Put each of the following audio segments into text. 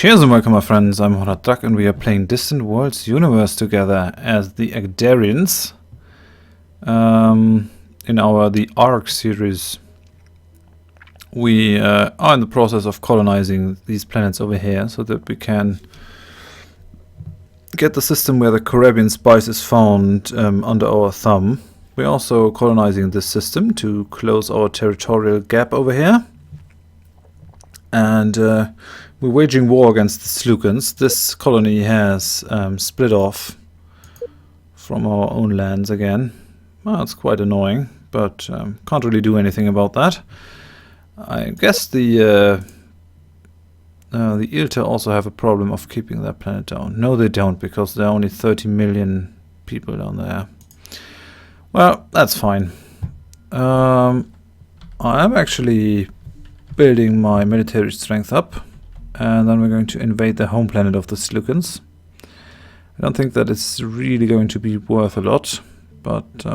Cheers and welcome, my friends. I'm Hot Duck and we are playing Distant Worlds Universe together as the Ackdarians in our The Ark series. We are in the process of colonizing these planets over here so that we can get the system where the Caribbean spice is found under our thumb. We're also colonizing this system to close our territorial gap over here. And we're waging war against the Slukans. This colony has split off from our own lands again. Well, it's quite annoying, but can't really do anything about that. I guess the Ilta also have a problem of keeping their planet down. No, they don't, because there are only 30 million people down there. Well, that's fine. I am actually building my military strength up, and then we're going to invade the home planet of the Slukans. I don't think that it's really going to be worth a lot, but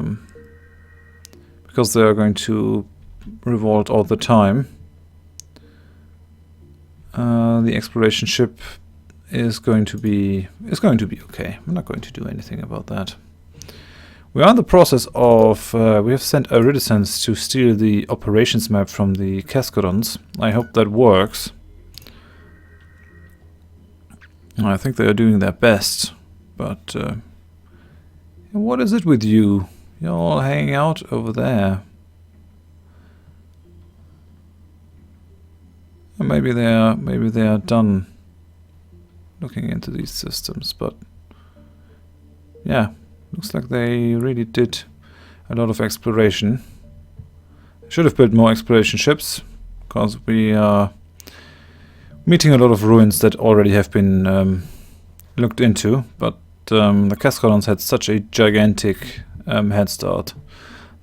because they are going to revolt all the time, the exploration ship is going to be okay. I'm not going to do anything about that. We are in the process of, we have sent Iridescence to steal the operations map from the Keskudons. I hope that works. I think they are doing their best, but what is it with you? You're all hanging out over there. Maybe they are done looking into these systems, but yeah. Looks like they really did a lot of exploration. Should have built more exploration ships, because we are meeting a lot of ruins that already have been looked into, but the Keskudons had such a gigantic head start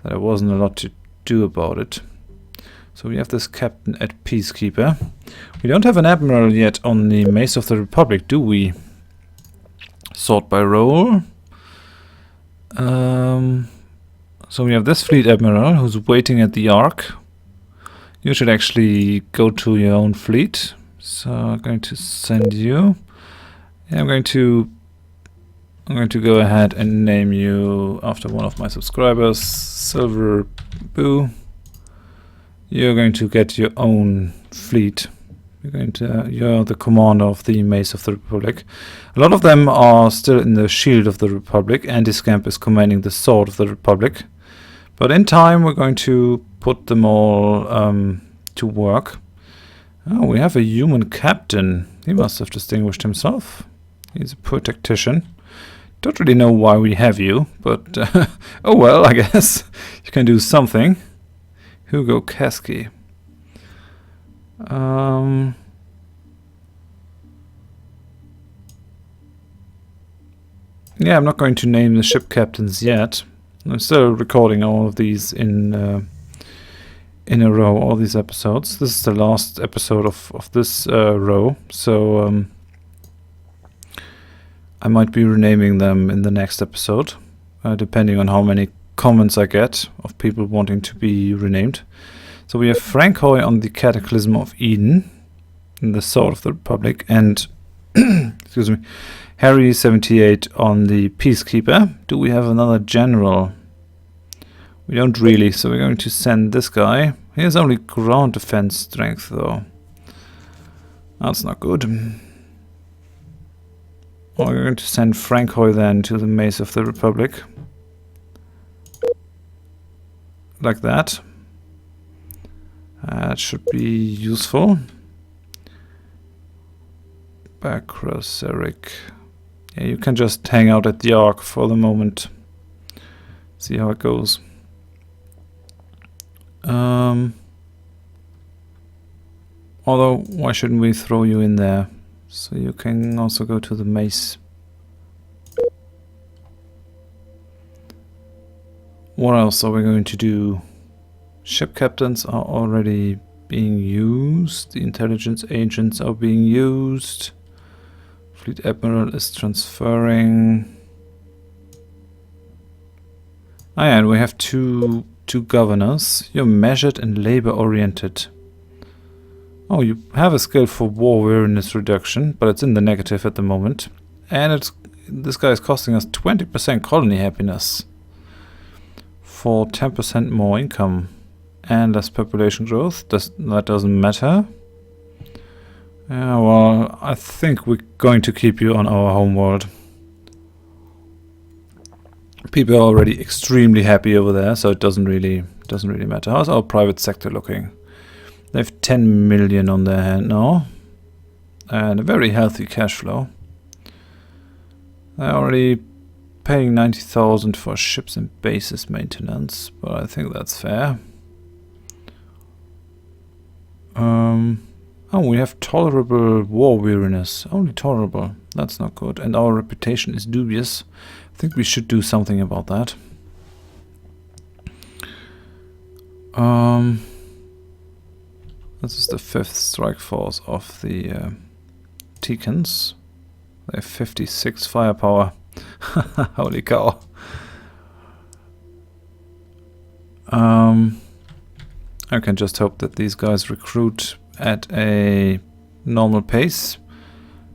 that there wasn't a lot to do about it. So we have this captain at Peacekeeper. We don't have an admiral yet on the Maze of the Republic, do we? Sort by role. So we have this fleet admiral who's waiting at the Ark. You should actually go to your own fleet. So I'm going to send you. Yeah, I'm going to go ahead and name you after one of my subscribers, Silver Boo. You're going to get your own fleet. You're the commander of the Maze of the Republic. A lot of them are still in the Shield of the Republic. Anti-Scamp is commanding the Sword of the Republic. But in time we're going to put them all to work. Oh, we have a human captain. He must have distinguished himself. He's a poor tactician. Don't really know why we have you, but oh well, I guess you can do something. Hugo Keski. Yeah, I'm not going to name the ship captains yet. I'm still recording all of these in a row, all these episodes. This is the last episode of this row, so I might be renaming them in the next episode, depending on how many comments I get of people wanting to be renamed. So we have Frank Hoy on the Cataclysm of Eden, in the Sword of the Republic, and excuse me, Harry 78 on the Peacekeeper. Do we have another general? We don't really, so we're going to send this guy. He has only ground defense strength, though. That's not good. Well, we're going to send Frank Hoy then to the Maze of the Republic. Like that. That should be useful. Backross, Eric. Yeah, you can just hang out at the Ark for the moment. See how it goes. Although, why shouldn't we throw you in there? So you can also go to the maze. What else are we going to do? Ship captains are already being used. The intelligence agents are being used. Fleet admiral is transferring. Ah, yeah, and we have two governors. You're measured and labor oriented. Oh, you have a skill for war weariness reduction, but it's in the negative at the moment. And this guy is costing us 20% colony happiness for 10% more income and less population growth. That doesn't matter. Yeah, well, I think we're going to keep you on our homeworld. People are already extremely happy over there, so it doesn't really matter. How's our private sector looking? They have 10 million on their hand now, and a very healthy cash flow. They're already paying 90,000 for ships and bases maintenance, but I think that's fair. Oh, we have tolerable war weariness. Only tolerable. That's not good. And our reputation is dubious. I think we should do something about that. This is the 5th strike force of the Teekans. They have 56 firepower. Holy cow. I can just hope that these guys recruit at a normal pace.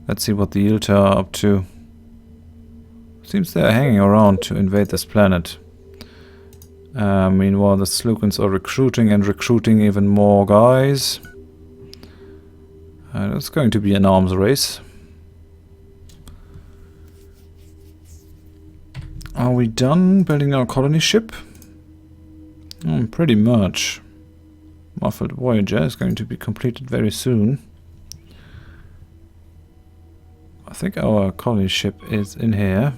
Let's see what the Yilta are up to. Seems they're hanging around to invade this planet. Meanwhile, the Slukans are recruiting and recruiting even more guys. It's going to be an arms race. Are we done building our colony ship? Pretty much. Muffled Voyager is going to be completed very soon. I think our colony ship is in here.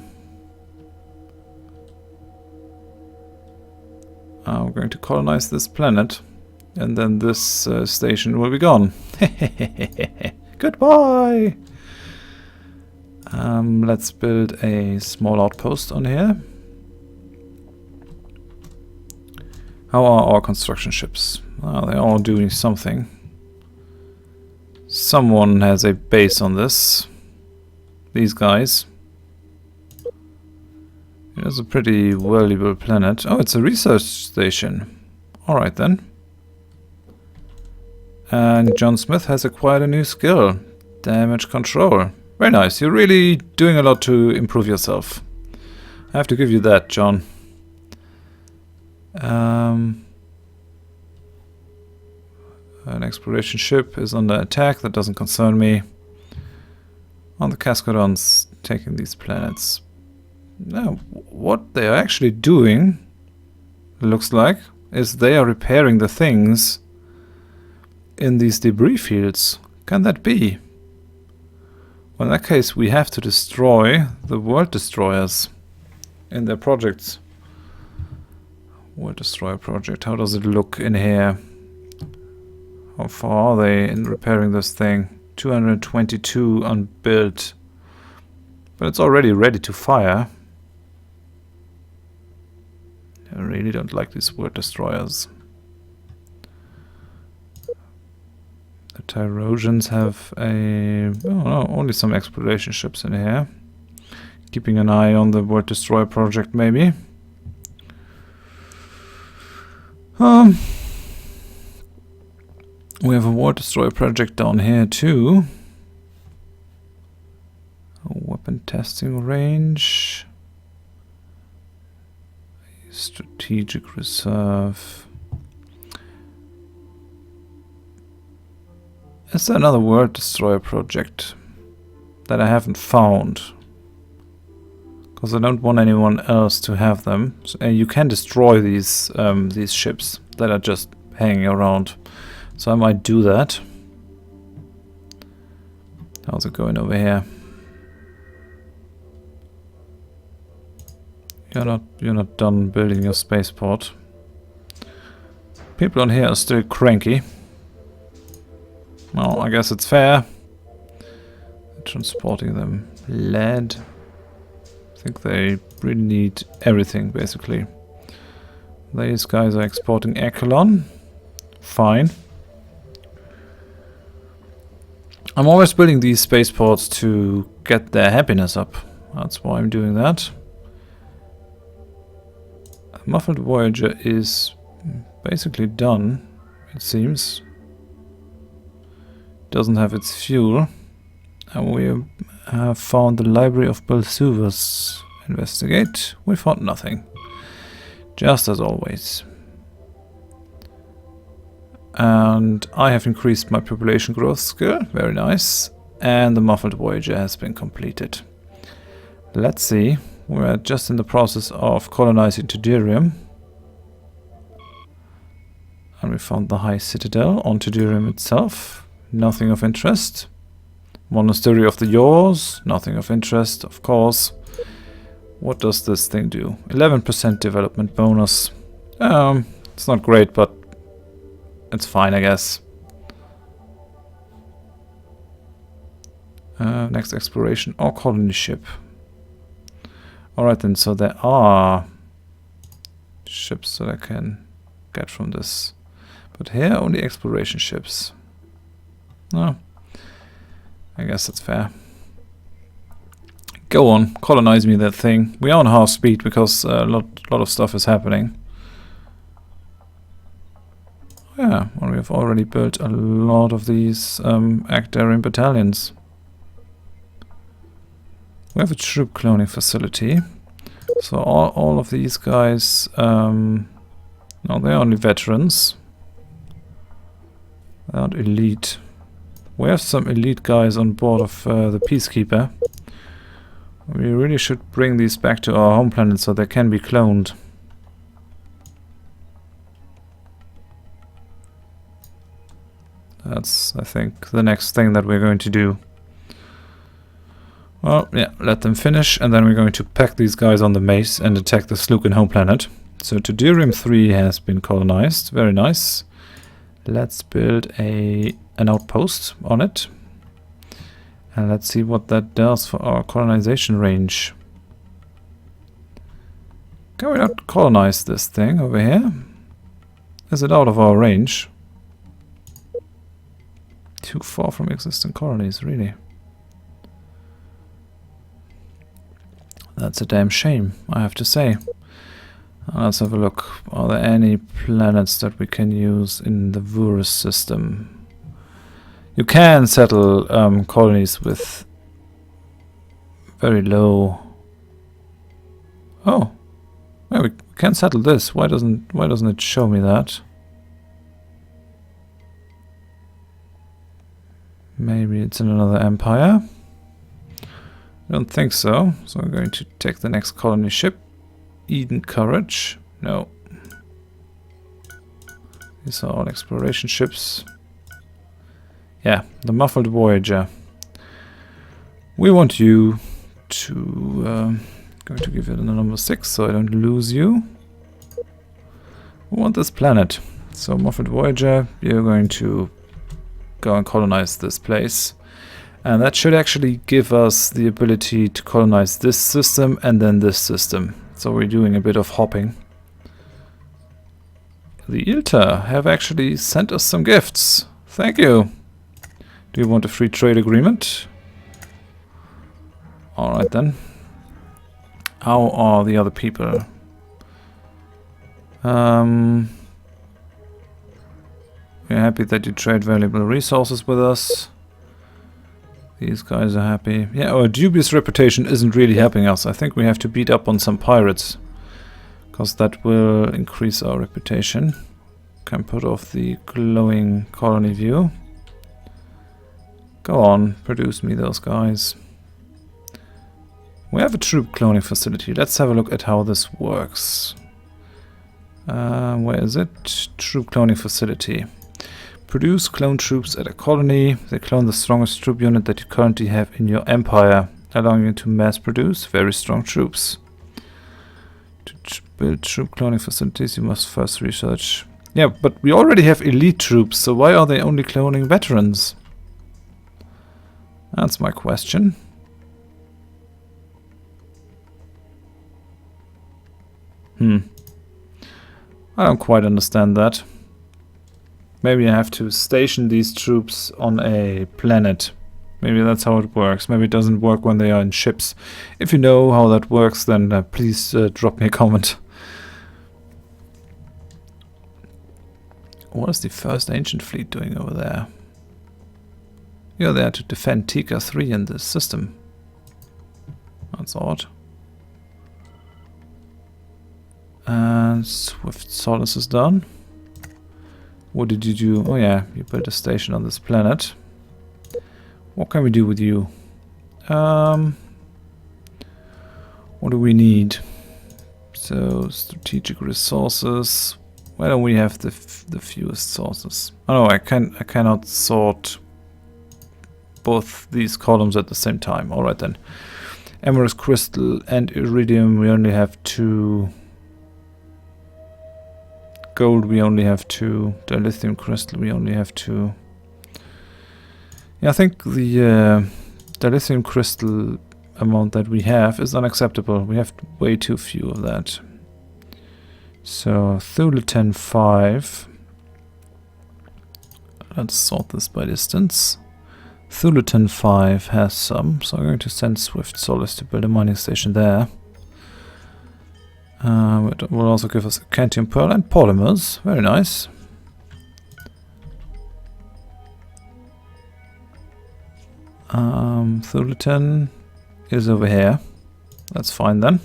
We're going to colonize this planet, and then this station will be gone. Goodbye! Let's build a small outpost on here. How are our construction ships? They're all doing something. Someone has a base on this. These guys. It's a pretty valuable planet. Oh, it's a research station. Alright then. And John Smith has acquired a new skill. Damage control. Very nice. You're really doing a lot to improve yourself. I have to give you that, John. An exploration ship is under attack. That doesn't concern me. On the Keskudons taking these planets. Now, what they are actually doing, looks like, is they are repairing the things in these debris fields. Can that be? Well, in that case, we have to destroy the world destroyers in their projects. World destroyer project. How does it look in here? How far are they in repairing this thing? 222 unbuilt. But it's already ready to fire. I really don't like these world destroyers. The Tyrosians have a... oh no, only some exploration ships in here. Keeping an eye on the world destroyer project, maybe. We have a war destroyer project down here too. A weapon testing range. A strategic reserve. Is there another world destroyer project that I haven't found? Because I don't want anyone else to have them. So, you can destroy these ships that are just hanging around. So I might do that. How's it going over here? You're not done building your spaceport. People on here are still cranky. Well, I guess it's fair. Transporting them. Lead. I think they really need everything, basically. These guys are exporting Echelon. Fine. I'm always building these spaceports to get their happiness up. That's why I'm doing that. Muffled Voyager is basically done, it seems. doesn't have its fuel. And we have found the library of Balsuvus. Investigate. We found nothing. Just as always. And I have increased my population growth skill. Very nice. And the muffled voyager has been completed. Let's see. We're just in the process of colonizing Tudirium. And we found the high citadel on Tudirium itself. Nothing of interest. Monastery of the Yaws. Nothing of interest, of course. What does this thing do? 11% development bonus. It's not great, but it's fine, I guess. Next exploration or colony ship. Alright then, so there are ships that I can get from this. But here only exploration ships. No. I guess that's fair. Go on, colonize me that thing. We are on half speed because a lot of stuff is happening. Yeah, well, we've already built a lot of these Ackdarian battalions. We have a troop cloning facility. So all of these guys, no, they're only veterans. They're not elite. We have some elite guys on board of the Peacekeeper. We really should bring these back to our home planet so they can be cloned. That's, I think, the next thing that we're going to do. Well, yeah, let them finish, and then we're going to pack these guys on the mace and attack the Slukan home planet. So Tudirium 3 has been colonized. Very nice. Let's build an outpost on it. And let's see what that does for our colonization range. Can we not colonize this thing over here? Is it out of our range? Too far from existing colonies, really. That's a damn shame, I have to say. Let's have a look. Are there any planets that we can use in the Vurus system? You can settle colonies with very low. Oh, well, we can settle this. Why doesn't it show me that? Maybe it's in another empire. I don't think so. So I'm going to take the next colony ship. Eden Courage. No. These are all exploration ships. Yeah, the muffled voyager. We want you to... going to give it a number 6 so I don't lose you. We want this planet. So muffled voyager, you're going to go and colonize this place. And that should actually give us the ability to colonize this system and then this system. So we're doing a bit of hopping. The Ilta have actually sent us some gifts. Thank you. Do you want a free trade agreement? Alright then. How are the other people? We're happy that you trade valuable resources with us. These guys are happy. Yeah, our dubious reputation isn't really helping us. I think we have to beat up on some pirates, because that will increase our reputation. Can put off the glowing colony view. Go on, produce me those guys. We have a troop cloning facility. Let's have a look at how this works. Where is it? Troop cloning facility. Produce clone troops at a colony. They clone the strongest troop unit that you currently have in your empire, allowing you to mass produce very strong troops. To build troop cloning facilities, you must first research. Yeah, but we already have elite troops, so why are they only cloning veterans? That's my question. I don't quite understand that. Maybe I have to station these troops on a planet. Maybe that's how it works. Maybe it doesn't work when they are in ships. If you know how that works, then please drop me a comment. What is the first ancient fleet doing over there? You're there to defend Tika 3 in this system. That's odd. And Swift Solace is done. What did you do? Oh yeah, you built a station on this planet. What can we do with you? What do we need? So, strategic resources. Why don't we have the fewest sources? Oh no, I cannot sort both these columns at the same time. Alright then. Emerald crystal and iridium, we only have 2. Gold, we only have 2. Dilithium crystal, we only have 2. Yeah, I think the dilithium crystal amount that we have is unacceptable. We have way too few of that. So, Thulutan 5. Let's sort this by distance. Thulutan 5 has some, so I'm going to send Swift Solace to build a mining station there. It will also give us a Cantium Pearl and polymers. Very nice. Thulutan is over here. That's fine then.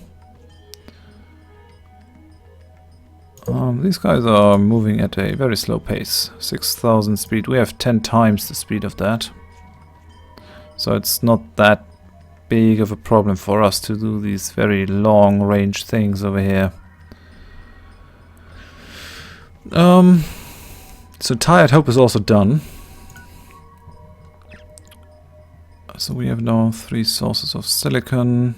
These guys are moving at a very slow pace. 6,000 speed. We have 10 times the speed of that. So it's not that big of a problem for us to do these very long range things over here. So Tired Hope is also done. So we have now 3 sources of silicon.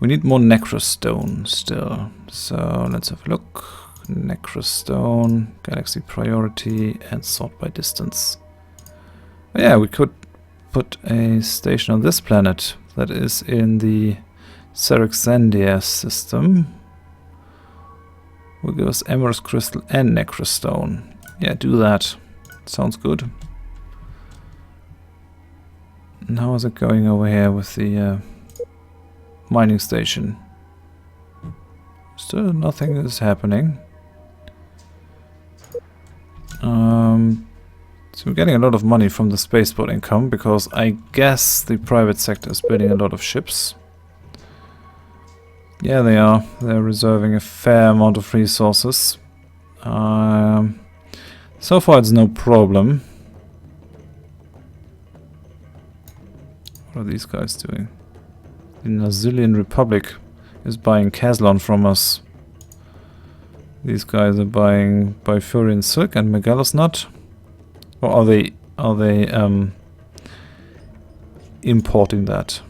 We need more necrostone still. So let's have a look. Necrostone, galaxy priority, and sort by distance. Oh, yeah, we could put a station on this planet that is in the Serexandia system. Will give us Emerald crystal and necrostone. Yeah, do that. Sounds good. And how is it going over here with the mining station? Still nothing is happening. So we're getting a lot of money from the spaceport income because I guess the private sector is building a lot of ships. Yeah, they are. They're reserving a fair amount of resources. So far it's no problem. What are these guys doing? The Nazilian Republic is buying Caslon from us. These guys are buying Bifurian Silk and Megalos Nut. Or are they importing that?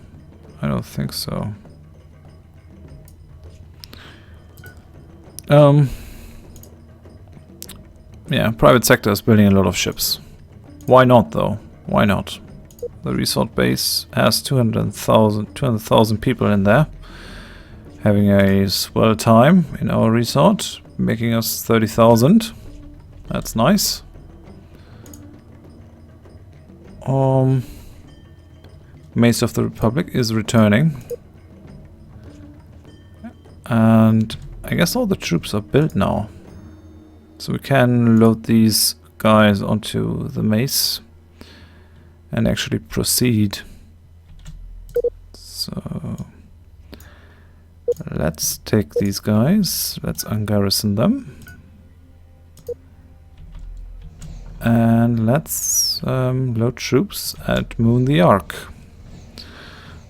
I don't think so. Yeah, private sector is building a lot of ships. Why not though? Why not? The resort base has 200,000 people in there, having a swell time in our resort, making us 30,000. That's nice. Mace of the Republic is returning. And I guess all the troops are built now. So we can load these guys onto the mace and actually proceed. So let's take these guys, let's ungarrison them. And let's load troops at Moon the Ark.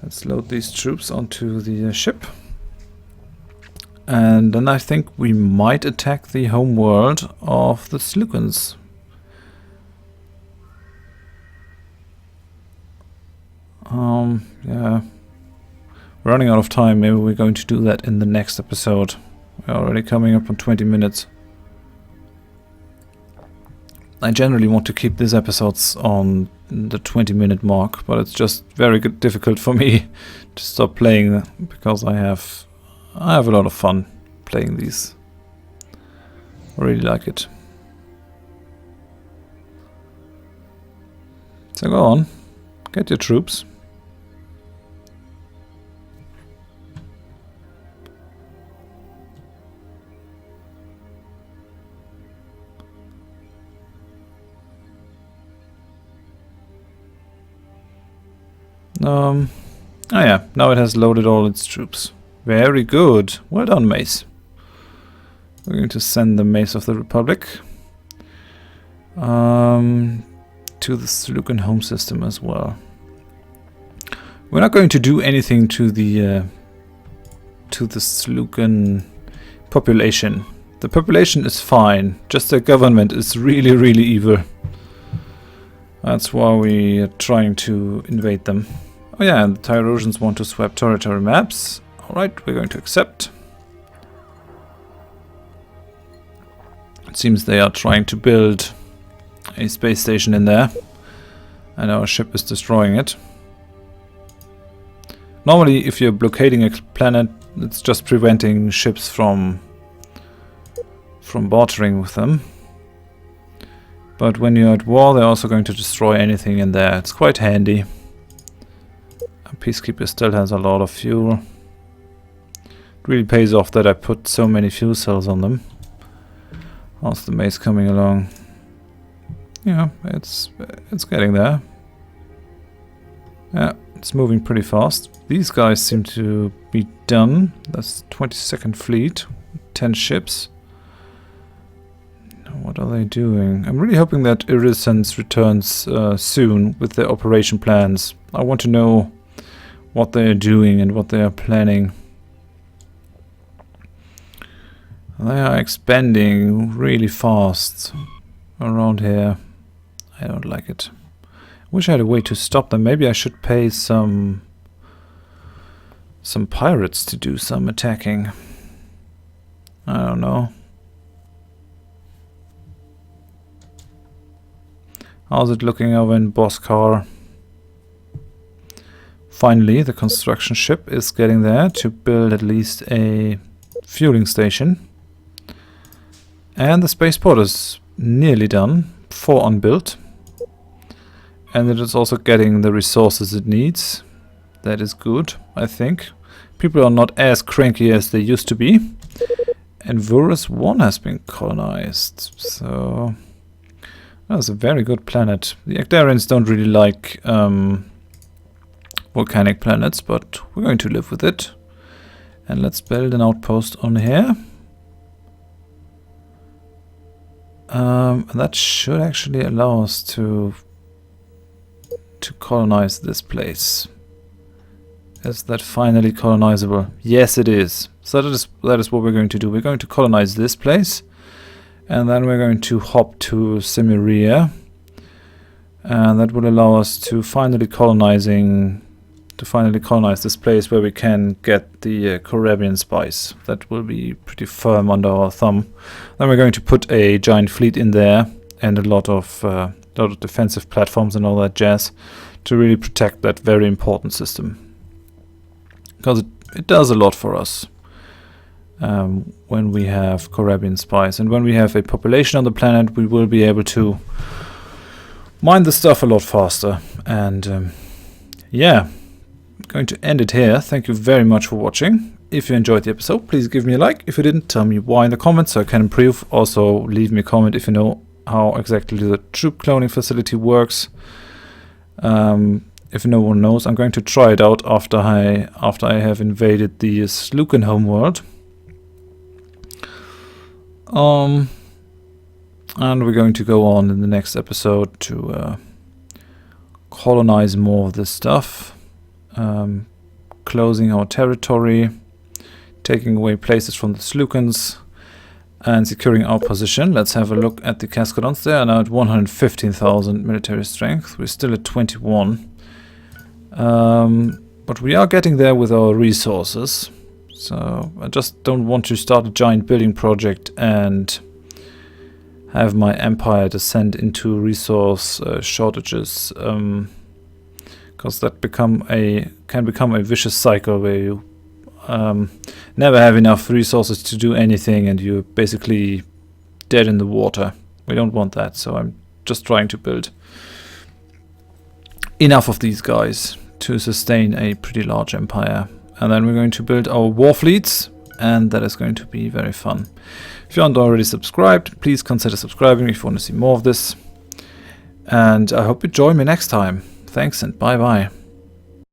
Let's load these troops onto the ship. And then I think we might attack the home world of the Slukans. Yeah. We're running out of time. Maybe we're going to do that in the next episode. We're already coming up on 20 minutes. I generally want to keep these episodes on the 20-minute mark, but it's just very difficult for me to stop playing because I have a lot of fun playing these. I really like it. So go on, get your troops. Oh yeah, now it has loaded all its troops. Very good. Well done, Mace. We're going to send the Mace of the Republic to the Slukan home system as well. We're not going to do anything to the Slukan population. The population is fine, just the government is really, really evil. That's why we are trying to invade them. Oh yeah, and the Tyrosians want to swap territory maps. Alright, we're going to accept. It seems they are trying to build a space station in there, and our ship is destroying it. Normally, if you're blockading a planet, it's just preventing ships from bartering with them. But when you're at war, they're also going to destroy anything in there. It's quite handy. A Peacekeeper still has a lot of fuel. It really pays off that I put so many fuel cells on them. How's the Mace coming along? Yeah, it's getting there. Yeah, it's moving pretty fast. These guys seem to be done. That's 22nd Fleet, 10 ships. What are they doing? I'm really hoping that Iridescence returns soon with their operation plans. I want to know what they are doing and what they are planning. They are expanding really fast around here. I don't like it. I wish I had a way to stop them. Maybe I should pay some pirates to do some attacking. I don't know. How's it looking over in Boskar? Finally, the construction ship is getting there to build at least a fueling station. And the spaceport is nearly done, 4 unbuilt. And it is also getting the resources it needs. That is good, I think. People are not as cranky as they used to be. And Vurus 1 has been colonized, so that's a very good planet. The Ackdarians don't really like volcanic planets, but we're going to live with it. And let's build an outpost on here. That should actually allow us to colonize this place. Is that finally colonizable? Yes, it is. So that is what we're going to do. We're going to colonize this place, and then we're going to hop to Cimmeria, and that will allow us to finally colonize this place where we can get the Caribbean spice. That will be pretty firm under our thumb. Then we're going to put a giant fleet in there and a lot of defensive platforms and all that jazz to really protect that very important system. Because it does a lot for us when we have Caribbean spice. And when we have a population on the planet, we will be able to mine the stuff a lot faster. And yeah, I'm going to end it here. Thank you very much for watching. If you enjoyed the episode, please give me a like. If you didn't, tell me why in the comments so I can improve. Also, leave me a comment if you know how exactly the troop cloning facility works. If no one knows, I'm going to try it out after I have invaded the Slukan homeworld. And we're going to go on in the next episode to colonize more of this stuff, closing our territory, taking away places from the Slukans, and securing our position. Let's have a look at the Keskudons. They are now at 115,000 military strength. We're still at 21. But we are getting there with our resources. So I just don't want to start a giant building project and have my empire descend into resource shortages, because that can become a vicious cycle where you never have enough resources to do anything and you're basically dead in the water. We don't want that, so I'm just trying to build enough of these guys to sustain a pretty large empire. And then we're going to build our war fleets, and that is going to be very fun. If you aren't already subscribed, please consider subscribing if you want to see more of this. And I hope you join me next time. Thanks and bye bye.